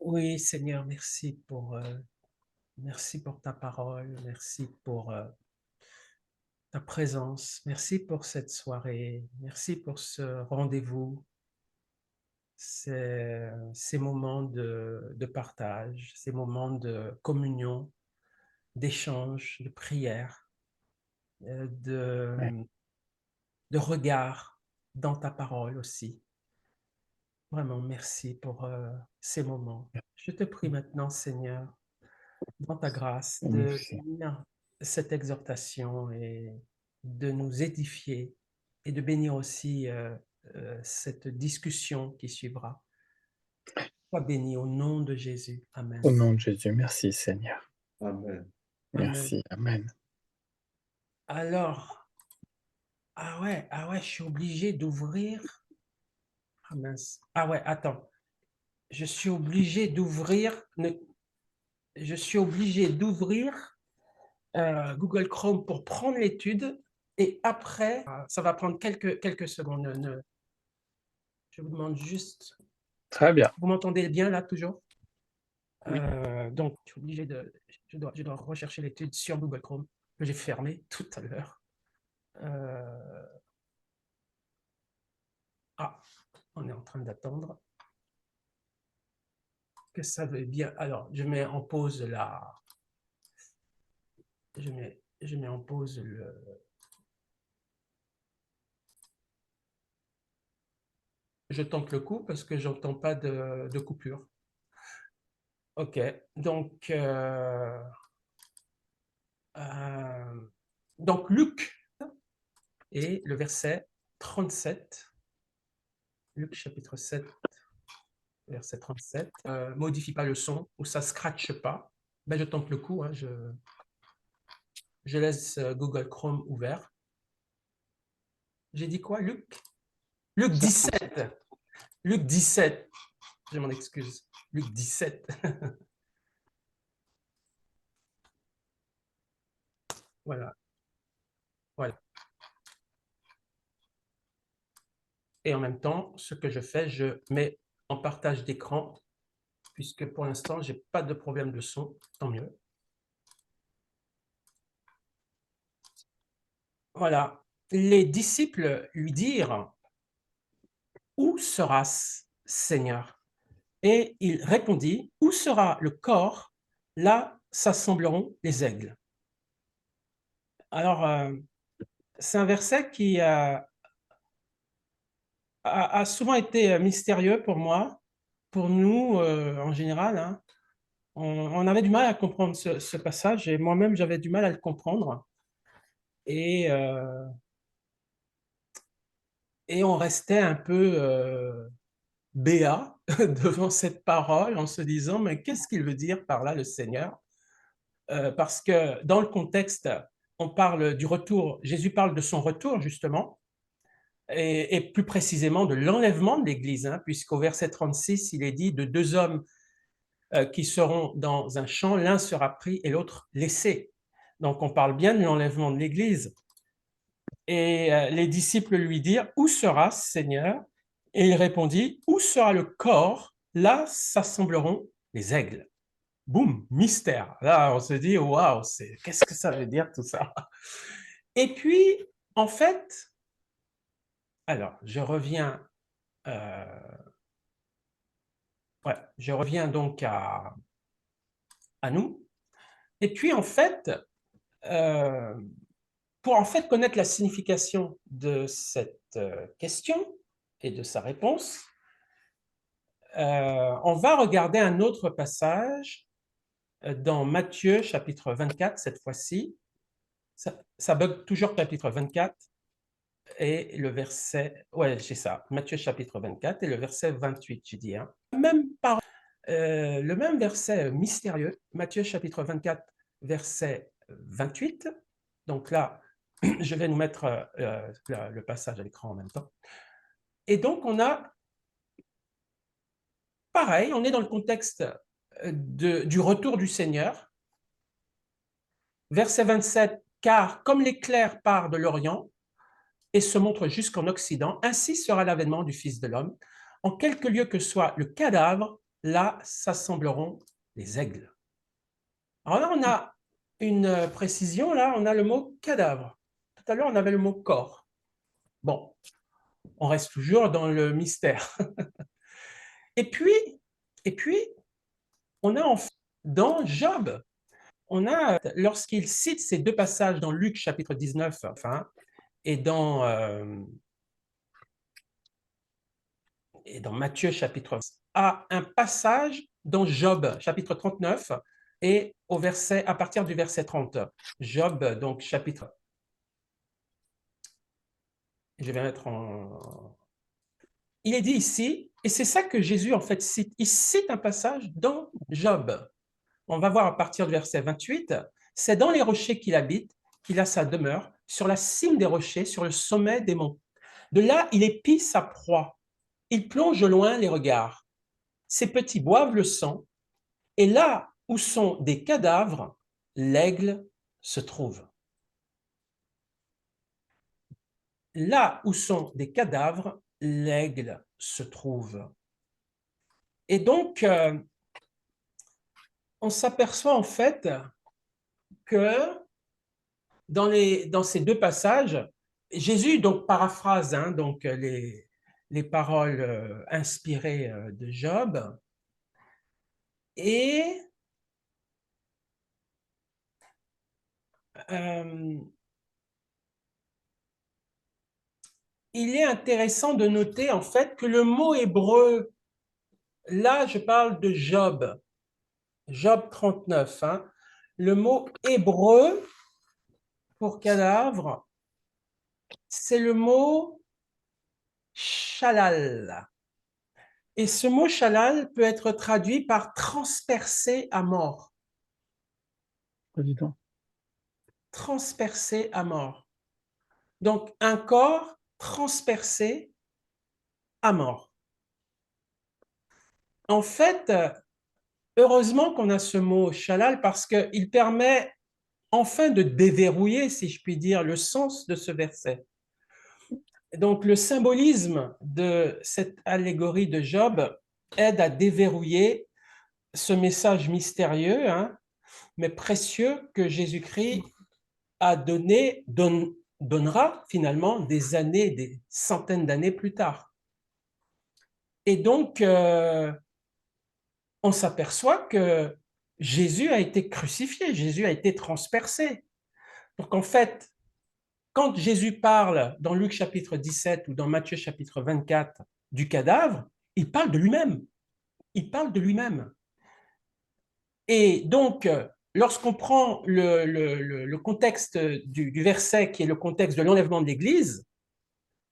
Oui, Seigneur, merci pour ta parole, merci pour ta présence, merci pour cette soirée, merci pour ce rendez-vous, ces moments de partage, ces moments de communion, d'échange, de prière, euh, Ouais, de, de regard dans ta parole aussi. Vraiment, merci pour ces moments. Je te prie maintenant, Seigneur, dans ta grâce, de merci. bénir cette exhortation et de nous édifier et de bénir aussi cette discussion qui suivra. Sois béni au nom de Jésus. Au Amen. nom de Jésus, merci Seigneur. Amen. Amen. Merci, Amen. Alors, ah ouais, je suis obligé d'ouvrir. Ah mince. Ah ouais, attends. Je suis obligé d'ouvrir. Je suis obligé d'ouvrir Google Chrome pour prendre l'étude et après, ça va prendre quelques secondes. Je vous demande juste, Très bien. vous m'entendez bien là toujours? Oui. Donc, je suis obligé je dois rechercher l'étude sur Google Chrome que j'ai fermé tout à l'heure. Euh, ah, on est en train d'attendre. Que ça veut bien. Alors, je mets en pause la. Je mets en pause le. Je tente le coup parce que j'entends pas de coupure. Ok, donc, euh, donc Luc et le verset 37, Luc chapitre 7, verset 37, modifie pas le son ou ça scratche pas. Ben, je tente le coup, hein, je laisse Google Chrome ouvert. J'ai dit quoi, Luc? Luc 17. Luc 17. Je m'en excuse. Luc 17. Voilà, voilà. Et en même temps, ce que je fais, je mets en partage d'écran, puisque pour l'instant, je n'ai pas de problème de son, tant mieux. Voilà. Les disciples lui dirent, où sera-ce, Seigneur? Et il répondit, où sera le corps? Là s'assembleront les aigles. Alors, c'est un verset qui a souvent été mystérieux pour moi, pour nous en général, hein. On avait du mal à comprendre ce passage et moi-même j'avais du mal à le comprendre. Et, euh, et on restait un peu béat devant cette parole en se disant, mais qu'est-ce qu'il veut dire par là le Seigneur? Parce que dans le contexte, on parle du retour, Jésus parle de son retour justement, et plus précisément de l'enlèvement de l'Église, hein, puisqu'au verset 36, il est dit de deux hommes qui seront dans un champ, l'un sera pris et l'autre laissé. Donc on parle bien de l'enlèvement de l'Église. Et les disciples lui dirent, où sera Seigneur? Et il répondit, où sera le corps? Là s'assembleront les aigles. Boum, mystère. Là, on se dit, waouh, qu'est-ce que ça veut dire tout ça? Et puis, en fait, alors, euh, je reviens donc à nous. Et puis, en fait, euh, pour en fait connaître la signification de cette question et de sa réponse, on va regarder un autre passage dans Matthieu chapitre 24 cette fois-ci. Ça bug toujours chapitre 24 et le verset, ouais, c'est ça, Matthieu chapitre 24 et le verset 28, je dis. Hein. Le même verset mystérieux, Matthieu chapitre 24, verset 28. Donc là, je vais nous mettre le passage à l'écran en même temps. Et donc, on a, pareil, on est dans le contexte du retour du Seigneur. Verset 27, car comme l'éclair part de l'Orient et se montre jusqu'en Occident, ainsi sera l'avènement du Fils de l'homme. En quelque lieu que soit le cadavre, là s'assembleront les aigles. Alors là, on a une précision, là, on a le mot cadavre. Tout à l'heure, on avait le mot corps. Bon, on reste toujours dans le mystère. Et puis, on a enfin, dans Job, on a, lorsqu'il cite ces deux passages dans Luc chapitre 19, enfin, et dans Matthieu chapitre 20, à un passage dans Job chapitre 39 et à partir du verset 30. Job, donc chapitre. Je vais mettre en. Il est dit ici, et c'est ça que Jésus en fait cite. Il cite un passage dans Job. On va voir à partir du verset 28. C'est dans les rochers qu'il habite, qu'il a sa demeure, sur la cime des rochers, sur le sommet des monts. De là, il épie sa proie. Il plonge loin les regards. Ses petits boivent le sang, et là où sont des cadavres, l'aigle se trouve. Là où sont des cadavres, l'aigle se trouve. Et donc, on s'aperçoit en fait que dans ces deux passages, Jésus donc paraphrase donc les paroles inspirées de Job, et il est intéressant de noter en fait que le mot hébreu, là je parle de Job, Job 39, le mot hébreu pour cadavre, c'est le mot shalal. Et ce mot shalal peut être traduit par transpercé à mort. Transpercé à mort. Donc, un corps transpercé à mort. En fait, heureusement qu'on a ce mot shalal parce qu'il permet enfin de déverrouiller, si je puis dire, le sens de ce verset. Donc, le symbolisme de cette allégorie de Job aide à déverrouiller ce message mystérieux, mais précieux que Jésus-Christ a donnera finalement des années, des centaines d'années plus tard. Et donc, on s'aperçoit que Jésus a été crucifié, Jésus a été transpercé. Donc en fait, quand Jésus parle dans Luc chapitre 17 ou dans Matthieu chapitre 24 du cadavre, il parle de lui-même. Il parle de lui-même. Et donc, lorsqu'on prend le contexte du verset, qui est le contexte de l'enlèvement de l'Église,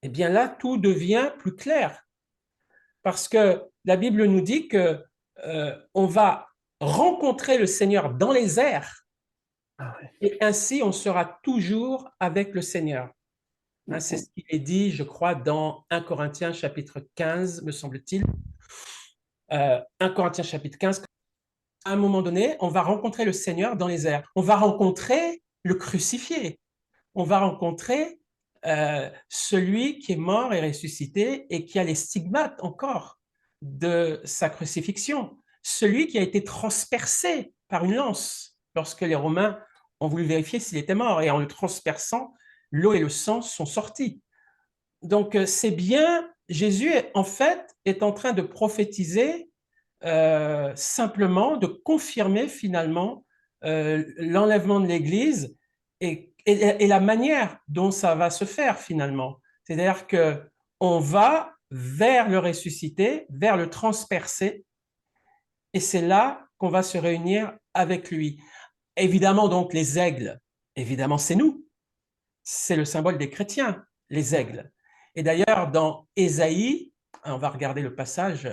eh bien là, tout devient plus clair. Parce que la Bible nous dit que on va rencontrer le Seigneur dans les airs, et ainsi on sera toujours avec le Seigneur. C'est ce qu'il est dit, je crois, dans 1 Corinthiens chapitre 15, me semble-t-il. 1 Corinthiens chapitre 15, à un moment donné, on va rencontrer le Seigneur dans les airs. On va rencontrer le crucifié. On va rencontrer celui qui est mort et ressuscité et qui a les stigmates encore de sa crucifixion. Celui qui a été transpercé par une lance lorsque les Romains ont voulu vérifier s'il était mort. Et en le transperçant, l'eau et le sang sont sortis. Donc, c'est bien, Jésus, en fait, est en train de prophétiser simplement, de confirmer finalement l'enlèvement de l'Église et la manière dont ça va se faire finalement. C'est-à-dire qu'on va vers le ressuscité, vers le transpercé, et c'est là qu'on va se réunir avec lui. Évidemment, donc, les aigles, évidemment, c'est nous. C'est le symbole des chrétiens, les aigles. Et d'ailleurs, dans Ésaïe, on va regarder le passage,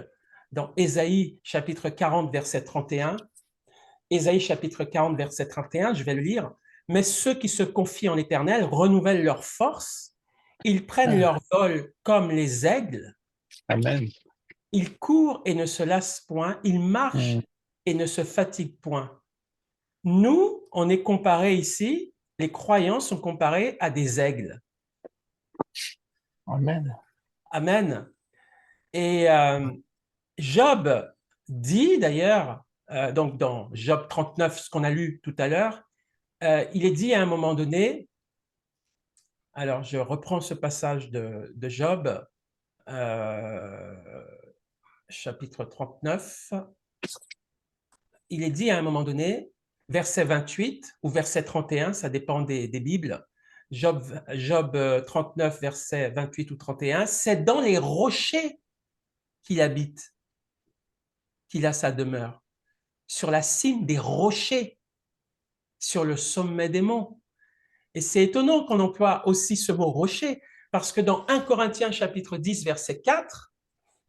dans Ésaïe chapitre 40, verset 31, Ésaïe chapitre 40, verset 31, je vais le lire. « Mais ceux qui se confient en l'Éternel renouvellent leur force, ils prennent leur vol comme les aigles. Amen. Ils courent et ne se lassent point, ils marchent et ne se fatiguent point. » Nous, on est comparés ici, les croyants sont comparés à des aigles. Amen. Amen. Et Job dit d'ailleurs, donc dans Job 39, ce qu'on a lu tout à l'heure, il est dit à un moment donné, alors je reprends ce passage de Job, chapitre 39, il est dit à un moment donné, verset 28 ou verset 31, ça dépend des Bibles, Job 39, verset 28 ou 31, c'est dans les rochers qu'il habite, qu'il a sa demeure, sur la cime des rochers, sur le sommet des monts. Et c'est étonnant qu'on emploie aussi ce mot rocher, parce que dans 1 Corinthiens chapitre 10, verset 4,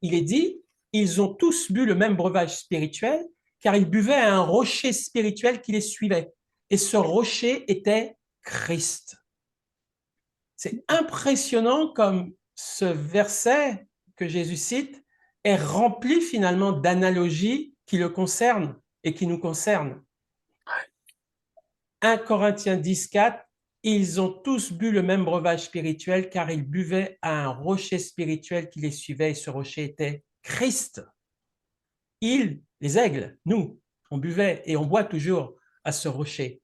il est dit, ils ont tous bu le même breuvage spirituel, car ils buvaient à un rocher spirituel qui les suivait. Et ce rocher était Christ. C'est impressionnant comme ce verset que Jésus cite est rempli finalement d'analogies qui le concernent et qui nous concernent. 1 Corinthiens 10, 4, ils ont tous bu le même breuvage spirituel car ils buvaient à un rocher spirituel qui les suivait et ce rocher était Christ. Ils, les aigles, nous, on buvait et on boit toujours à ce rocher.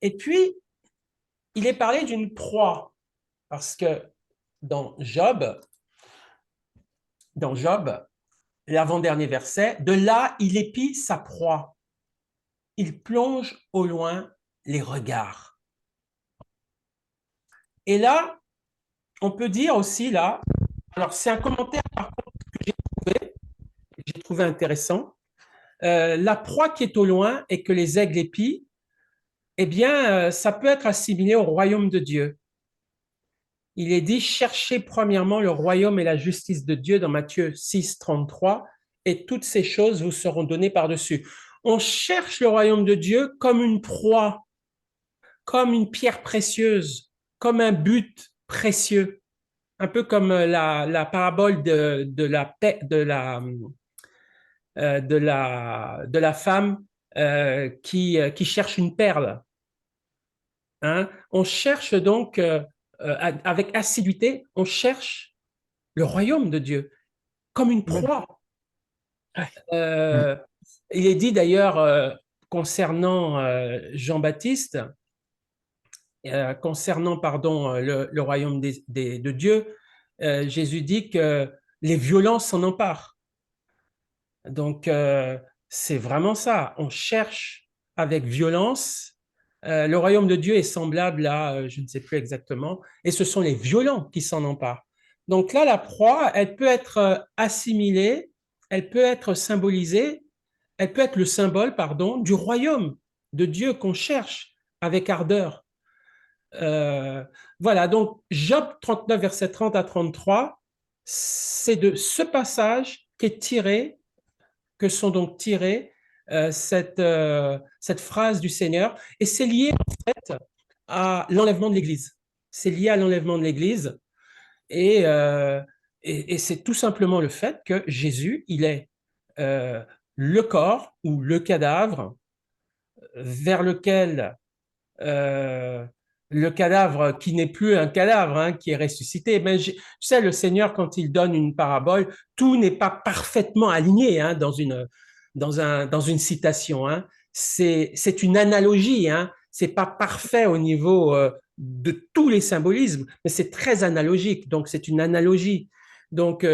Et puis, il est parlé d'une proie parce que dans Job, l'avant-dernier verset, de là, il épie sa proie. Il plonge au loin les regards. Et là, on peut dire aussi là, alors c'est un commentaire par contre que j'ai trouvé intéressant. La proie qui est au loin et que les aigles épient, eh bien, ça peut être assimilé au royaume de Dieu. Il est dit, cherchez premièrement le royaume et la justice de Dieu dans Matthieu 6, 33, et toutes ces choses vous seront données par-dessus. On cherche le royaume de Dieu comme une proie, comme une pierre précieuse, comme un but précieux, un peu comme la parabole de la femme qui cherche une perle. Hein. On cherche donc, avec assiduité, on cherche le royaume de Dieu comme une Ouais. proie. Mm. Euh, il est dit d'ailleurs concernant Jean-Baptiste, concernant pardon, le royaume de Dieu, Jésus dit que les violences s'en emparent. Donc, c'est vraiment ça. On cherche avec violence. Le royaume de Dieu est semblable à, je ne sais plus exactement, et ce sont les violents qui s'en emparent. Donc là, la proie, elle peut être assimilée, elle peut être symbolisée, elle peut être le symbole, pardon, du royaume de Dieu qu'on cherche avec ardeur. Euh, voilà, donc Job 39, verset 30 à 33, c'est de ce passage qu'est tiré que sont donc tirées cette phrase du Seigneur. Et c'est lié en fait à l'enlèvement de l'Église. C'est lié à l'enlèvement de l'Église. Et, et c'est tout simplement le fait que Jésus, il est le corps ou le cadavre vers lequel le cadavre qui n'est plus un cadavre, hein, qui est ressuscité. Mais tu sais, le Seigneur, quand il donne une parabole, tout n'est pas parfaitement aligné hein, dans une citation. Hein. C'est une analogie. Hein. C'est pas parfait au niveau de tous les symbolismes, mais c'est très analogique. Donc, c'est une analogie. Donc,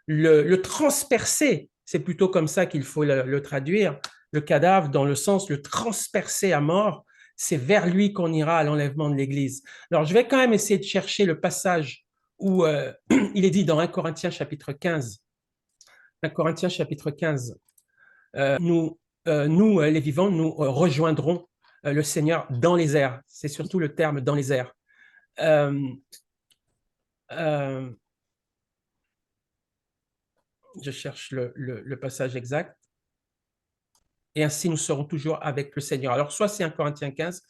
le transpercer, c'est plutôt comme ça qu'il faut le traduire. Le cadavre, dans le sens le transpercer à mort, c'est vers lui qu'on ira à l'enlèvement de l'Église. Alors, je vais quand même essayer de chercher le passage où il est dit dans 1 Corinthiens chapitre 15, 1 Corinthiens chapitre 15, nous les vivants, nous rejoindrons le Seigneur dans les airs. C'est surtout le terme dans les airs. Euh, euh, je cherche le passage exact. Et ainsi, nous serons toujours avec le Seigneur. Alors, soit c'est 1 Corinthiens 15,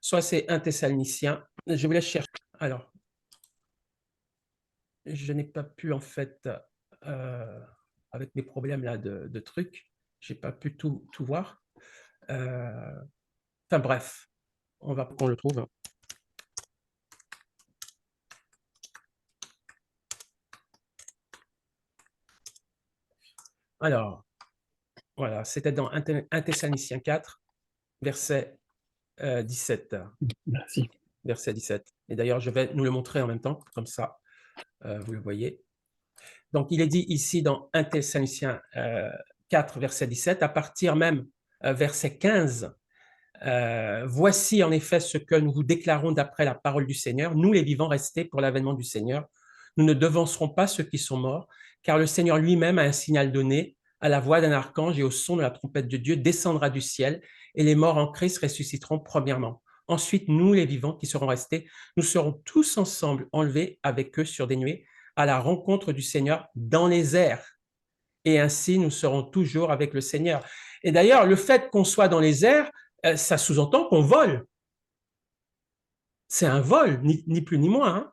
soit c'est 1 Thessaloniciens. Je vous laisse chercher. Alors, je n'ai pas pu, en fait, avec mes problèmes là de trucs, j'ai pas pu tout voir. Enfin bref, on va qu'on le trouve. Alors, Voilà, c'était dans 1 Thessaloniciens 4, verset 17. Merci. Verset 17. Et d'ailleurs, je vais nous le montrer en même temps, comme ça, vous le voyez. Donc, il est dit ici dans 1 Thessaloniciens 4, verset 17, à partir même verset 15, voici en effet ce que nous vous déclarons d'après la parole du Seigneur, nous les vivants restés pour l'avènement du Seigneur, nous ne devancerons pas ceux qui sont morts, car le Seigneur lui-même a un signal donné, à la voix d'un archange et au son de la trompette de Dieu, descendra du ciel, et les morts en Christ ressusciteront premièrement. Ensuite, nous les vivants qui serons restés, nous serons tous ensemble enlevés avec eux sur des nuées à la rencontre du Seigneur dans les airs. Et ainsi, nous serons toujours avec le Seigneur. Et d'ailleurs, le fait qu'on soit dans les airs, ça sous-entend qu'on vole. C'est un vol, ni plus ni moins, hein,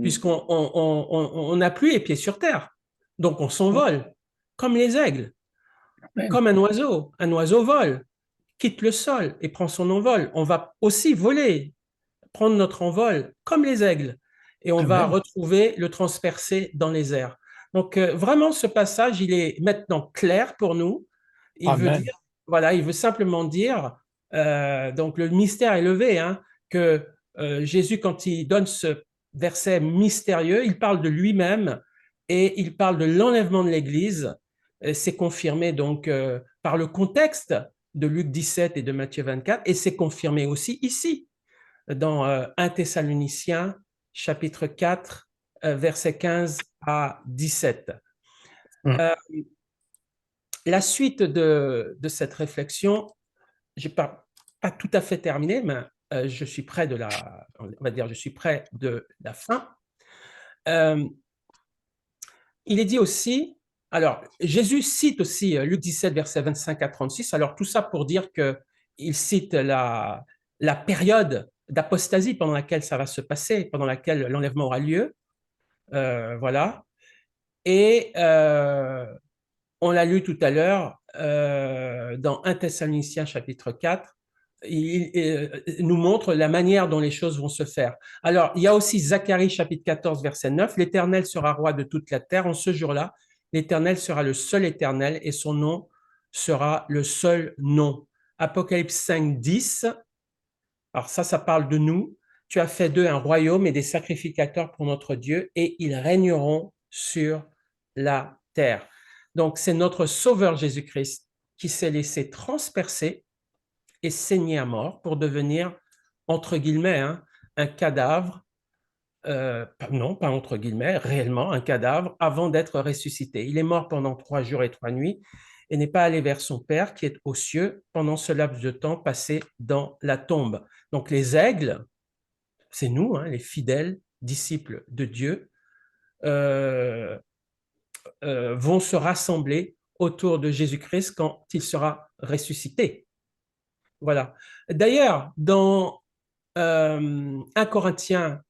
puisqu'on n'a plus les pieds sur terre. Donc, on s'envole, comme les aigles, comme un oiseau. Un oiseau vole, quitte le sol et prend son envol. On va aussi voler, prendre notre envol, comme les aigles, et on va Amen. retrouver le transpercé dans les airs. Donc, vraiment, ce passage, il est maintenant clair pour nous. Il veut Amen. dire, voilà, il veut simplement dire, donc le mystère est levé, hein, que Jésus, quand il donne ce verset mystérieux, il parle de lui-même et il parle de l'enlèvement de l'Église. C'est confirmé donc par le contexte de Luc 17 et de Matthieu 24, et c'est confirmé aussi ici dans 1 Thessaloniciens, chapitre 4, versets 15 à 17. La suite de cette réflexion, je n'ai pas tout à fait terminé, mais je suis près de on va dire, je suis près de la fin. Il est dit aussi, alors Jésus cite aussi Luc 17, versets 25 à 36. Alors tout ça pour dire qu'il cite la période d'apostasie pendant laquelle ça va se passer, pendant laquelle l'enlèvement aura lieu. Voilà. Et on l'a lu tout à l'heure dans 1 Thessaloniciens chapitre 4, il nous montre la manière dont les choses vont se faire. Alors, il y a aussi Zacharie chapitre 14, verset 9, l'Éternel sera roi de toute la terre. En ce jour-là, l'Éternel sera le seul Éternel et son nom sera le seul nom. Apocalypse 5, 10, alors ça parle de nous. Tu as fait d'eux un royaume et des sacrificateurs pour notre Dieu et ils régneront sur la terre. Donc, c'est notre Sauveur Jésus-Christ qui s'est laissé transpercer et saigner à mort pour devenir, entre guillemets, hein, un cadavre, non, pas entre guillemets, réellement un cadavre avant d'être ressuscité. Il est mort pendant 3 jours et 3 nuits et n'est pas allé vers son Père qui est aux cieux pendant ce laps de temps passé dans la tombe. Donc les aigles, c'est nous, hein, les fidèles disciples de Dieu, vont se rassembler autour de Jésus-Christ quand il sera ressuscité. Voilà. D'ailleurs, dans 1 Corinthiens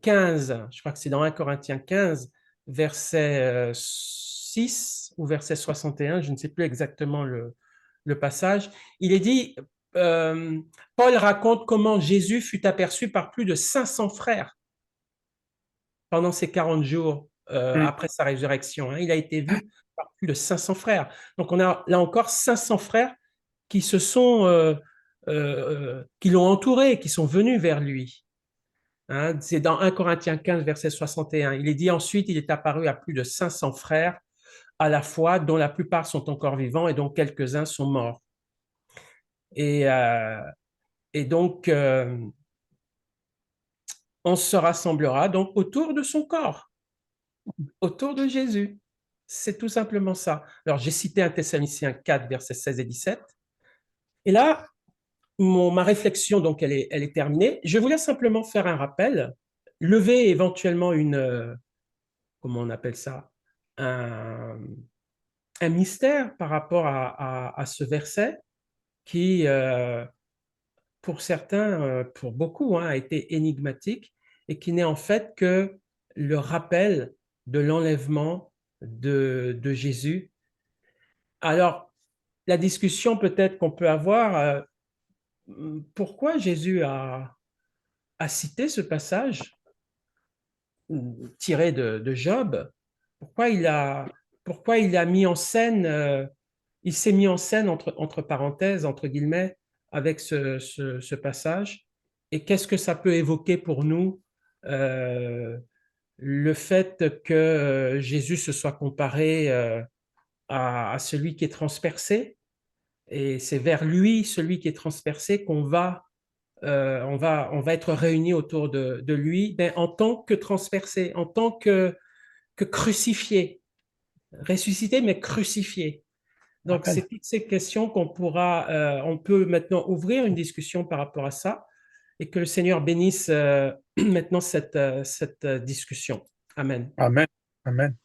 15, je crois que c'est dans 1 Corinthiens 15, verset 6 ou verset 61, je ne sais plus exactement le passage, il est dit, Paul raconte comment Jésus fut aperçu par plus de 500 frères pendant ces 40 jours après sa résurrection. Hein. Il a été vu par plus de 500 frères. Donc on a là encore 500 frères qui se sont, qui l'ont entouré, qui sont venus vers lui. Hein, c'est dans 1 Corinthiens 15, verset 61. Il est dit ensuite, il est apparu à plus de 500 frères à la fois, dont la plupart sont encore vivants et dont quelques-uns sont morts. Et, et donc, on se rassemblera donc autour de son corps, autour de Jésus. C'est tout simplement ça. Alors, j'ai cité 1 Thessaloniciens 4, versets 16 et 17. Et là, ma réflexion, donc, elle est terminée. Je voulais simplement faire un rappel, lever éventuellement comment on appelle ça, un, un mystère par rapport à ce verset qui, pour certains, pour beaucoup, hein, a été énigmatique et qui n'est en fait que le rappel de l'enlèvement de Jésus. Alors, la discussion peut-être qu'on peut avoir, pourquoi Jésus a cité ce passage tiré de Job? Pourquoi il a mis en scène il s'est mis en scène, entre parenthèses, entre guillemets, avec ce passage. Et qu'est-ce que ça peut évoquer pour nous, le fait que Jésus se soit comparé à celui qui est transpercé, et c'est vers lui, celui qui est transpercé, on va être réunis autour de lui, mais en tant que transpercé, en tant que crucifié, ressuscité, mais crucifié. Donc, Amen. c'est toutes ces questions on peut maintenant ouvrir une discussion par rapport à ça, et que le Seigneur bénisse maintenant cette discussion. Amen. Amen. Amen.